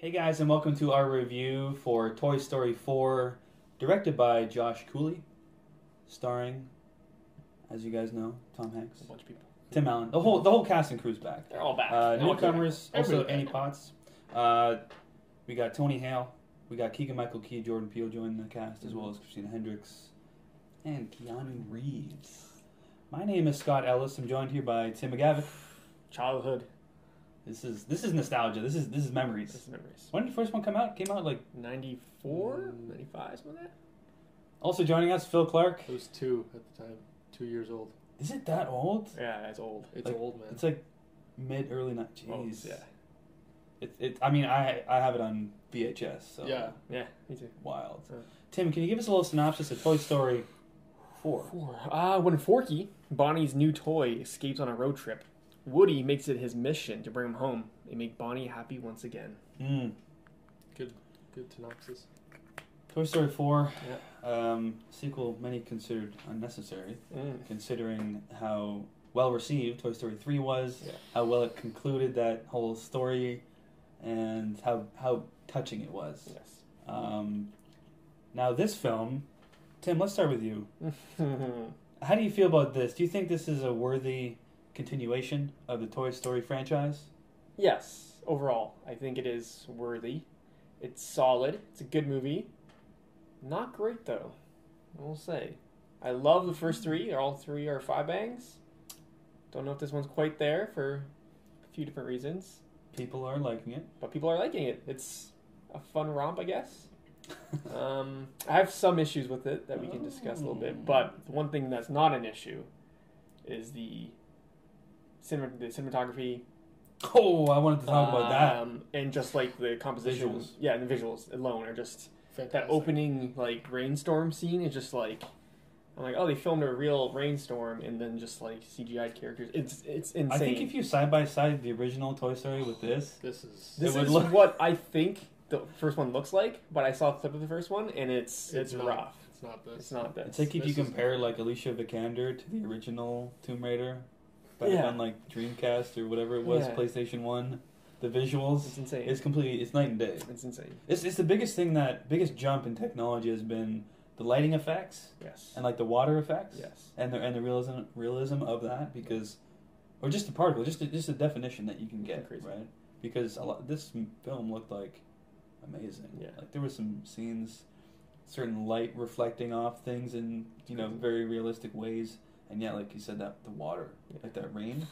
Hey guys, and welcome to our review for Toy Story 4, directed by Josh Cooley, starring, as you guys know, Tom Hanks, A bunch of people. Tim Allen, the whole cast and crew's back. They're all back. Newcomers, also Everybody Annie back. Potts. We got Tony Hale, we got Keegan-Michael Key, Jordan Peele joining the cast, as well as Christina Hendricks and Keanu Reeves. My name is Scott Ellis. I'm joined here by Tim McGavick. Childhood. This is nostalgia. This is memories. This is memories. When did the first one come out? Came out like 94? 95, something like that? also joining us, Phil Clark. I was 2 at the time. 2 years old. Is it that old? Yeah, it's old. It's Like, old, man. It's like early 90s. Oh, Jeez. yeah. It. I mean, I have it on VHS. So Yeah. Yeah, me too. wild. Yeah. Tim, can you give us a little synopsis of Toy Story 4? When Forky, Bonnie's new toy, escapes on a road trip, Woody makes it his mission to bring him home and make Bonnie happy once again. Good synopsis. Toy Story 4, sequel many considered unnecessary, considering how well received Toy Story 3 was, Yeah. how well it concluded that whole story, and how touching it was. Yes. Now this film, Tim, let's start with you. How do you feel about this? Do you think this is a worthy continuation of the Toy Story franchise? Yes, overall, I think it is worthy. It's solid. It's a good movie. Not great, though, I will say. I love the first three. All three are five bangs. Don't know if this one's quite there for a few different reasons, People are liking it. but people are liking it. It's a fun romp, I guess. I have some issues with it that we can discuss a little bit, but the one thing that's not an issue is the cinematography. Oh, I wanted to talk about that. And just like the composition. Visuals. Yeah, and the visuals alone are just Fantastic. that opening like rainstorm scene is just like I'm like, oh, they filmed a real rainstorm and then just like CGI'd characters. It's insane. I think if you side by side the original Toy Story with this, This is... this it would is look- what I think the first one looks like, but I saw a clip of the first one and it's not- rough. It's not this. It's not this. it's like if This you is- compare like Alicia Vikander to the original Tomb Raider, back Yeah. on like Dreamcast or whatever it was, Yeah. PlayStation 1, the visuals, It's insane. it's night and day. It's insane. It's the biggest jump in technology has been the lighting effects Yes. and like the water effects. Yes. And the realism of that, because, or just the particle, just the definition that you can get, Crazy. right? Because this film looked like amazing. Yeah. Like there were some scenes, certain light reflecting off things in very realistic ways, and yet, like you said, that the water, like that rain.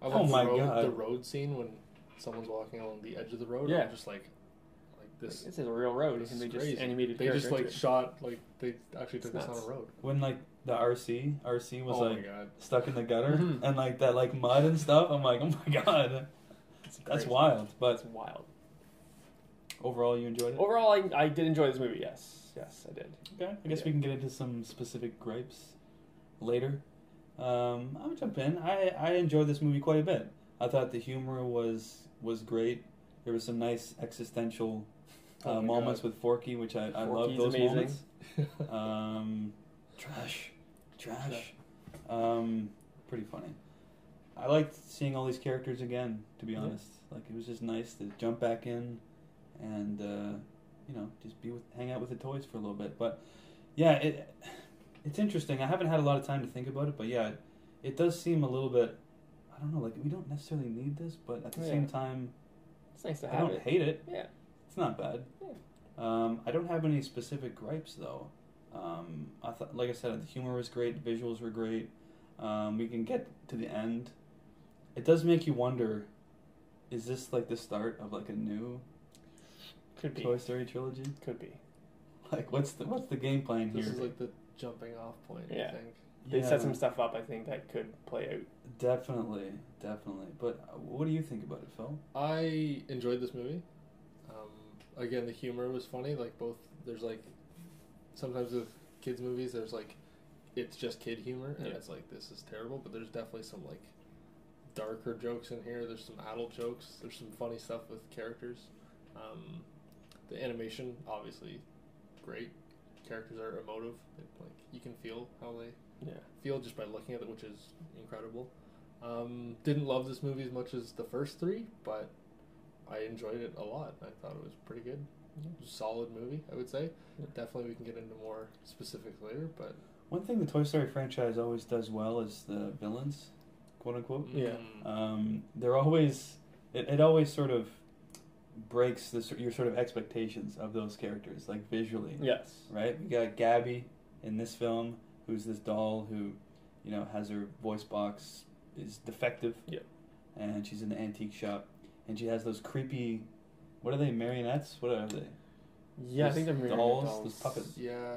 I Oh love my the road, God. the road scene when someone's walking along the edge of the road. Yeah. I'm just like this. This is a real road, This and is they just crazy. animated. They just character like into it. shot like they actually took It's this on nuts. a road. When like the RC was Oh my like god. stuck in the gutter Mhm. and like that like mud and stuff. I'm like, oh my god, It's that's crazy. wild. But That's wild. overall, you enjoyed it. Overall, I did enjoy this movie. Yes, I did. Okay, I guess we can get into some specific gripes later. I'll jump in. I enjoyed this movie quite a bit. I thought the humor was great. There was some nice existential Oh my moments God. with Forky, which I love Forky's those amazing. moments. Trash. Pretty funny. I liked seeing all these characters again, to be Yeah. honest. Like, it was just nice to jump back in and, just hang out with the toys for a little bit. But, yeah, it's interesting. I haven't had a lot of time to think about it, but, yeah, it does seem a little bit, I don't know, like, we don't necessarily need this, but at the Yeah. same time, It's nice to I have don't it. hate it. Yeah. It's not bad. Yeah. I don't have any specific gripes though. I thought, like I said, the humor was great, the visuals were great. We can get to the end. It does make you wonder: is this like the start of like a new Could be. Toy Story trilogy? Could be. Like, what's the game plan here? This is like the jumping off point. Yeah. I think. They Yeah, set some stuff up, I think, that could play out. Definitely. But what do you think about it, Phil? I enjoyed this movie. Again, the humor was funny. Like both, there's like sometimes with kids movies, there's like it's just kid humor, and Yeah. it's like this is terrible. But there's definitely some like darker jokes in here. There's some adult jokes. There's some funny stuff with characters. The animation, obviously, great. Characters are emotive. Like you can feel how they Yeah. feel just by looking at it, which is incredible. Didn't love this movie as much as the first three, but I enjoyed it a lot. I thought it was pretty good. It was a solid movie, I would say. Yeah. Definitely we can get into more specifics later, but One thing the Toy Story franchise always does well is the villains, quote unquote. Yeah. They're always it always sort of breaks your sort of expectations of those characters, like visually. Yes. Right? We got Gabby in this film, who's this doll who, has her voice box is defective. Yep. And she's in the antique shop, and she has those creepy, what are they, marionettes? What are they? Yeah, I Those think they're marionette dolls, those puppets. Yeah,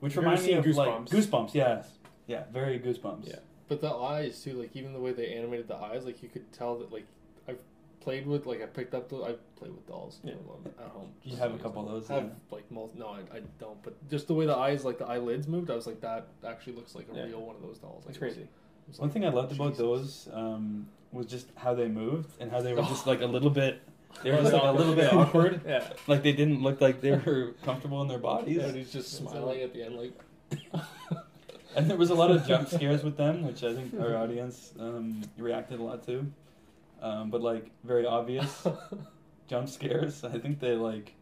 Which Have you remind me ever of seen like Goosebumps? Goosebumps. Yes. Yeah, very Goosebumps. Yeah. but the eyes too, like even the way they animated the eyes, like you could tell that like I've played with, like I picked up, I've played with dolls Yeah. at home. You have a couple of those. I have like no, I don't. But just the way the eyes, like the eyelids moved, I was like, that actually looks like a Yeah. real one of those dolls. Like, It's crazy. it was One like, thing I loved about Jesus. those was just how they moved and how they were just like a little bit. They were It just was like a little bit awkward. awkward. Yeah. Like they didn't look like they were comfortable in their bodies. Yeah, and he's just smiling at the end, like. And there was a lot of jump scares with them, which I think our audience reacted a lot to. But like very obvious jump scares. I think they like,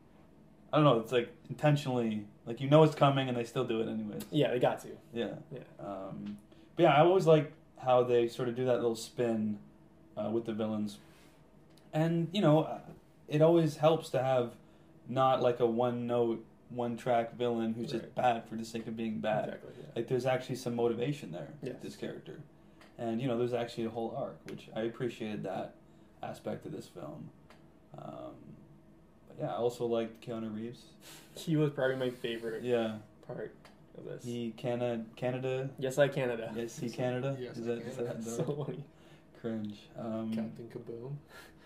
I don't know. It's like intentionally, like it's coming, and they still do it anyways. Yeah, they got to. Yeah. Yeah. But yeah, I always like how they sort of do that little spin with the villains, and it always helps to have not like a one-track villain who's just Right. bad for the sake of being bad. Exactly. Yeah. Like there's actually some motivation there Yes. with this character, and there's actually a whole arc, which I appreciated that aspect of this film. But yeah, I also liked Keanu Reeves. He was probably my favorite Yeah, part of this. Canada. Yes, I Canada. Yes, he Canada. Yes, is I that Canada. the So funny. cringe? Captain Kaboom.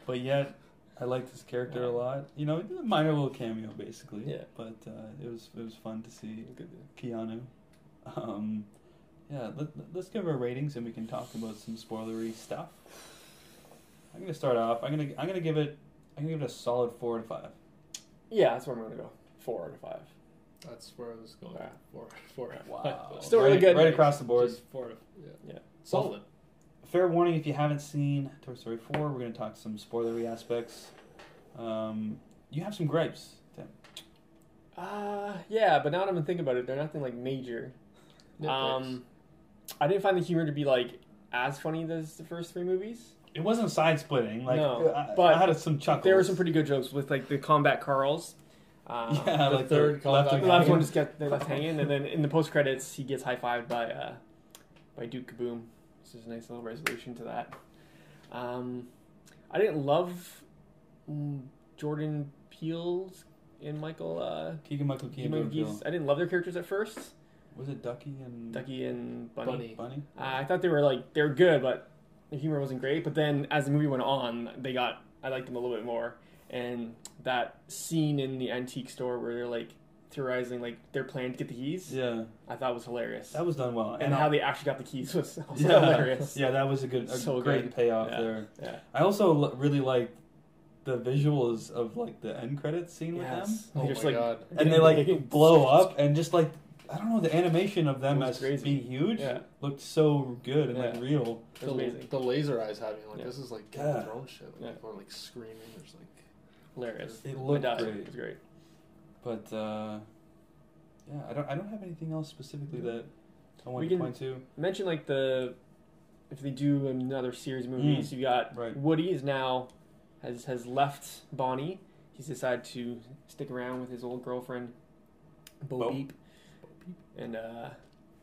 But yet, I liked this character a lot. A minor little cameo, basically. Yeah. But it was fun to see Good. Keanu. Yeah, let's give our ratings and we can talk about some spoilery stuff. I'm gonna start off. I'm gonna give it a solid 4 out of 5. Yeah, that's where I'm gonna go. 4 out of 5. That's where I was going. Yeah. Four. Wow. Still really good. Right across the board. Just 4. Yeah. Yeah. Solid. Fair warning: if you haven't seen Toy Story 4, we're gonna talk some spoilery aspects. You have some gripes, Tim. Yeah, but now that I'm thinking about it, they're nothing like major. Nitpicks. I didn't find the humor to be like as funny as the first 3 movies. It wasn't side splitting. Like, No, but I had some chuckles. There were some pretty good jokes with like the combat Carls. Yeah, the like third the left callback. The last hanging. one just got they left hanging, and then in the post credits, he gets high fived by Duke Kaboom. So there's a nice little resolution to that. I didn't love Jordan Peele's and Michael Keegan-Michael Key and Keegan-Michael Jordan Key's. Peele. I didn't love their characters at first. Was it Ducky and Ducky and Bunny. Bunny. I thought they were good, but the humor wasn't great. But then as the movie went on, I liked them a little bit more. And that scene in the antique store where they're like theorizing like their plan to get the keys, Yeah, I thought was hilarious. that was done well. and how they actually got the keys was also yeah, hilarious. yeah, that was a So great good. payoff Yeah. there. Yeah. I also really liked the visuals of like the end credits scene with them, Yes. Oh They're my just, like, god. and they like blow up and just like I don't know, the animation of them It was as crazy. being huge Yeah. looked so good and like Yeah. real. It was amazing. The laser eyes having like Yeah. this is like Game of Yeah. Thrones shit. Like, Yeah. people are like screaming. There's like Hilarious. It My looked dad, great. It was great. But yeah, I don't have anything else specifically that I want We to can- point to. Mention like if they do another series of movies, you got right. Woody is now has left Bonnie. He's decided to stick around with his old girlfriend, Bo Bo. Peep, and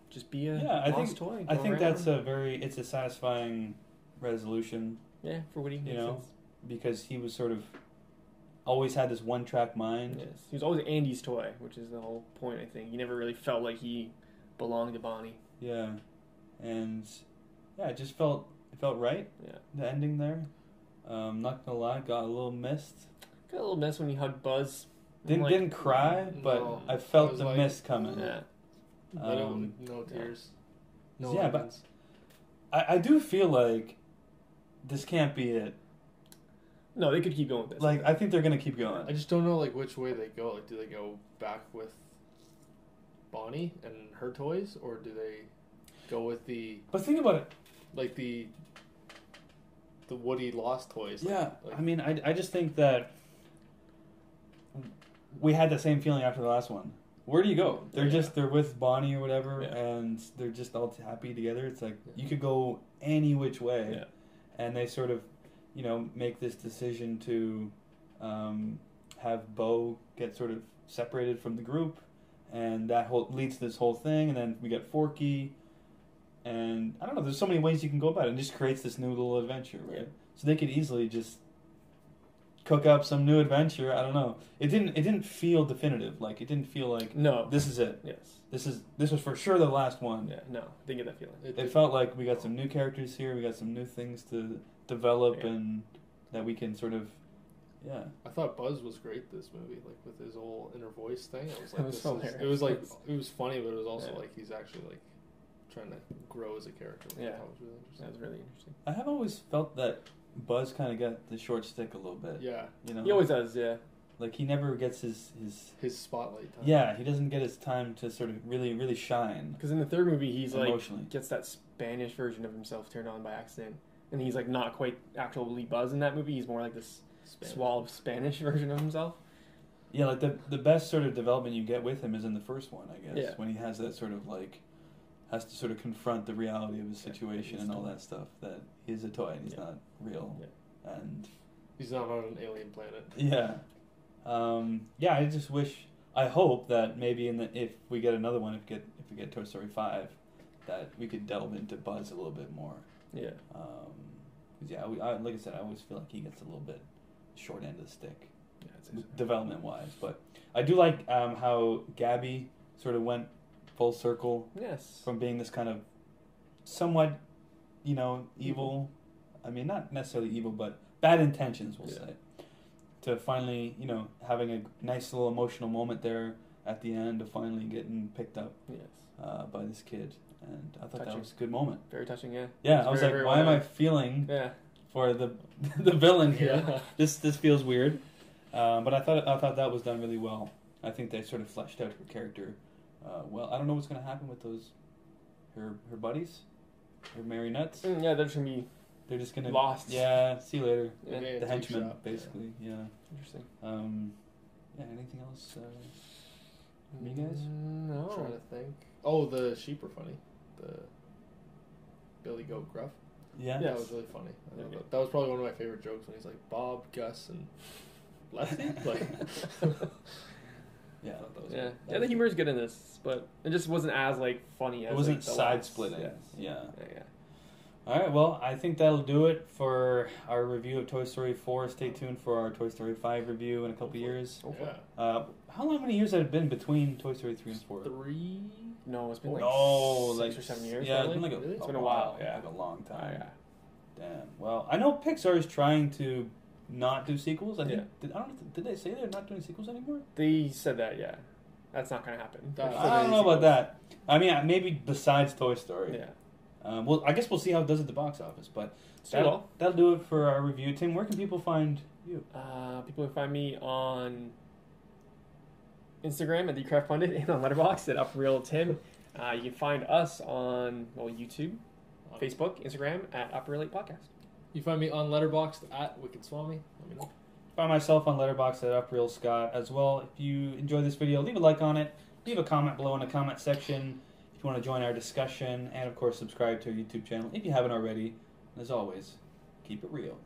just be a Yeah, I lost think toy. I go think around. that's it's a satisfying resolution yeah for Woody. Makes know, sense. because he was sort of always had this one-track mind. Yes, he was always Andy's toy, which is the whole point. I think he never really felt like he belonged to Bonnie. Yeah, and yeah, it just felt right. Yeah, The ending there, not gonna lie, got a little missed. got a little mess when he hugged Buzz. I'm Didn't like, didn't cry, but No. I I felt was the like- mist coming. Yeah, no tears. No Yeah, but- lemons. I do feel like this can't be it. no, they could keep going with this. Like I think they're gonna keep going. I just don't know like which way they go. Like, do they go back with Bonnie and her toys, or do they go with the But think about it. like the the Woody Lost toys. Yeah, Like, I mean, I just think that we had the same feeling after the last one. Where do you go? They're with Bonnie or whatever, Yeah. and they're just all happy together. It's like you could go any which way, Yeah. and they sort of, make this decision to have Bo get sort of separated from the group, and that leads to this whole thing. And then we got Forky, and I don't know. There's so many ways you can go about it. It just creates this new little adventure, right? Yeah. So they could easily just cook up some new adventure. I don't know. It didn't feel definitive. Like it didn't feel like No. this is it. Yes. This was for sure the last one. Yeah. No. Didn't get that feeling. It felt like we got some new characters here. We got some new things to develop, Yeah. and that we can sort of, yeah. I thought Buzz was great this movie, like with his whole inner voice thing. I was like, It was hilarious. it was like it was funny, but it was also Yeah. like he's actually like trying to grow as a character. Which I Yeah. thought was really interesting. That was really interesting. I have always felt that Buzz kind of got the short stick a little bit. Yeah, He always does. Yeah. Like he never gets his his spotlight time. yeah, he doesn't get his time to sort of really shine Because in the third movie, he's like emotionally. gets that Spanish version of himself turned on by accident, and he's like not quite actually Buzz in that movie. He's more like this suave Spanish version of himself. Yeah, like the best sort of development you get with him is in the first one, I guess, Yeah. when he has that sort of like has to sort of confront the reality of his situation and all that stuff, that he's a toy and he's not real. Yeah. And He's not on an alien planet. yeah. Yeah, I just wish, I hope that maybe if we get another one, if we get Toy Story 5, that we could delve into Buzz a little bit more. Yeah. 'Cause yeah, like I said, I always feel like he gets a little bit short end of the stick, Yeah. It's development wise. But I do like how Gabby sort of went full circle Yes. from being this kind of somewhat, evil. I mean, not necessarily evil, but bad intentions, we'll Yeah. say. To finally, having a nice little emotional moment there at the end of finally getting picked up Yes. by this kid. And I thought that Touching. was a good moment. Very touching. Yeah. Yeah, It's I was very, like, very why am well I done. feeling Yeah. for the villain here? Yeah. This feels weird. But I thought that was done really well. I think they sort of fleshed out her character well. I don't know what's going to happen with her buddies, her marionettes. Yeah. They're just gonna be They're just going to lost. Yeah, see you later. Yeah. Maybe The a henchmen, shop, basically. Yeah. Interesting. Yeah. Anything else? You guys? I'm trying No. to think. Oh, the sheep were funny. The Billy Goat Gruff. Yeah. Yeah. That was really funny. I thought Okay. that was probably one of my favorite jokes when he's like Bob, Gus, and Lefty. Like, Yeah. I thought that was Yeah. good. Yeah. The humor is good in this, but it just wasn't as like funny as It wasn't like, the side last. splitting. Yes. Yeah. Yeah. All right, well, I think that'll do it for our review of Toy Story 4. Stay tuned for our Toy Story 5 review in a couple years. Hopefully. Yeah. How many years had it been between Toy Story 3 and 4? 3. No, it's been like No, 6 or 7 years. Yeah, it's probably. been like Really? It's been a while, yeah. Like a long Oh, time. yeah. Damn. Well, I know Pixar is trying to not do sequels. I think. Yeah. Did they say they're not doing sequels anymore? They said that. Yeah. That's not gonna happen. That- For I the don't know about sequels. that. I mean, maybe besides Toy Story. Yeah. Well, I guess we'll see how it does at the box office. But So well. that'll do it for our review. Tim, where can people find you? People can find me on Instagram at TheCraftPundit and on Letterboxd at UpRealTim. You can find us on YouTube, Facebook, Instagram at UpReal8 Podcast. You find me on Letterboxd at Wicked Swami. Let me know. Find myself on Letterboxd at Upreal Scott as well. If you enjoy this video, leave a like on it. Leave a comment below in the comment section if you want to join our discussion. And, of course, subscribe to our YouTube channel if you haven't already. And as always, keep it real.